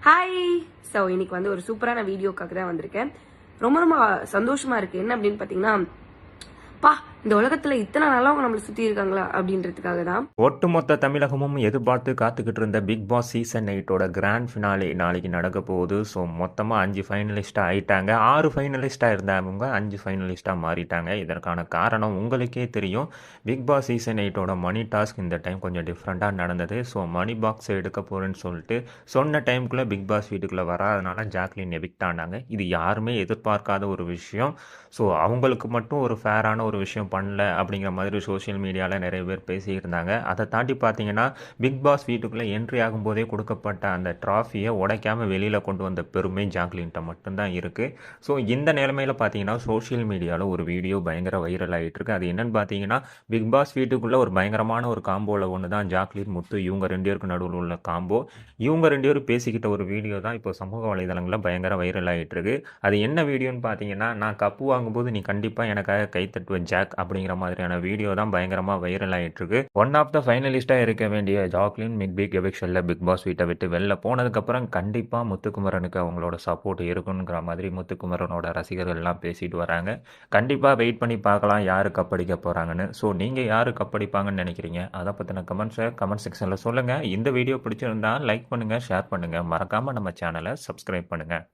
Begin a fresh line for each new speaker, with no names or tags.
Hi. So இன்னைக்கு வந்து ஒரு சூப்பரான வீடியோக்காக தான் வந்திருக்கேன். ரொம்ப ரொம்ப சந்தோஷமா இருக்கு. என்ன அப்படின்னு பார்த்தீங்கன்னா, பா இந்த உலகத்துல இத்தனை நல்லவங்க நம்மளை சுத்தி இருக்காங்களா அப்படின்றதுக்காக தான்.
ஒட்டுமொத்த தமிழகமும் எதிர்பார்த்து காத்துக்கிட்டு இருந்த பிக் பாஸ் சீசன் 8ஓட கிராண்ட் ஃபினாலே நாளைக்கு நடக்க போகுது. ஸோ மொத்தமாக 5 ஃபைனலிஸ்ட்டாக ஆயிட்டாங்க. 6 ஃபைனலிஸ்ட்டாக இருந்தவங்க 5 ஃபைனலிஸ்ட்டாக மாறிட்டாங்க. இதற்கான காரணம் உங்களுக்கே தெரியும். பிக் பாஸ் சீசன் 8ஓட மணி டாஸ்க் இந்த டைம் கொஞ்சம் டிஃப்ரெண்ட்டாக நடந்தது. ஸோ மணி பாக்ஸ் எடுக்க போகிறேன்னு சொல்லிட்டு சொன்ன டைமுக்குள்ளே பிக் பாஸ் வீட்டுக்குள்ளே வராதனால ஜாக்லின் எவிக்ட் ஆனாங்க. இது யாருமே எதிர்பார்க்காத ஒரு விஷயம். ஸோ அவங்களுக்கு மட்டும் ஒரு ஃபேரான ஒரு விஷயம் பண்ணல அப்படிங்கிற மாதிரி சோஷியல் மீடியாவில் நிறைய பேர் பேசியிருந்தாங்க. அதை தாண்டி பார்த்தீங்கன்னா, பிக் பாஸ் வீட்டுக்குள்ளே என்ட்ரி ஆகும்போதே கொடுக்கப்பட்ட அந்த ட்ராஃபியை உடைக்காமல் வெளியில் கொண்டு வந்த பெருமை ஜாக்லின்ட்ட மட்டும்தான் இருக்குது. ஸோ இந்த நிலைமையில் பார்த்தீங்கன்னா, சோஷியல் மீடியாவில் ஒரு வீடியோ பயங்கர வைரல் ஆகிட்டு இருக்கு. அது என்னன்னு பார்த்தீங்கன்னா, பிக் பாஸ் வீட்டுக்குள்ளே ஒரு பயங்கரமான ஒரு காம்போவில் ஒன்று தான் ஜாக்லின், முத்து இவங்க 2 பேருக்கு நடுவில் உள்ள காம்போ. இவங்க 2 பேரும் பேசிக்கிட்ட ஒரு வீடியோ தான் இப்போ சமூக வலைதளங்களில் பயங்கர வைரல் ஆகிட்டு இருக்கு. அது என்ன வீடியோன்னு பார்த்தீங்கன்னா, நான் கப்பு வாங்கும்போது நீ கண்டிப்பாக எனக்காக கை தட்டுவ ஜாக் அப்படிங்கிற மாதிரியான வீடியோ தான் பயங்கரமாக வைரல் ஆகிட்டு இருக்கு. ஒன் ஆஃப் த ஃபைனலிஸ்ட்டாக இருக்க வேண்டிய ஜாக்லின் பிக் எவிக்ஷனில் பிக் பாஸ் வீட்டை விட்டு வெளில போனதுக்கப்புறம் கண்டிப்பாக முத்துக்குமரனுக்கு அவங்களோட சப்போர்ட் இருக்குங்கிற மாதிரி முத்துக்குமரனோட ரசிகர்கள்லாம் பேசிட்டு வராங்க. கண்டிப்பாக வெயிட் பண்ணி பார்க்கலாம் யார் கப்படிக்க போகிறாங்கன்னு. ஸோ நீங்கள் யார் கப்படிப்பாங்கன்னு நினைக்கிறீங்க? அதை பற்றின கமெண்ட்ஸை கமெண்ட் செக்ஷனில் சொல்லுங்கள். இந்த வீடியோ பிடிச்சிருந்தா லைக் பண்ணுங்கள், ஷேர் பண்ணுங்கள். மறக்காமல் நம்ம சேனலை சப்ஸ்கிரைப் பண்ணுங்கள்.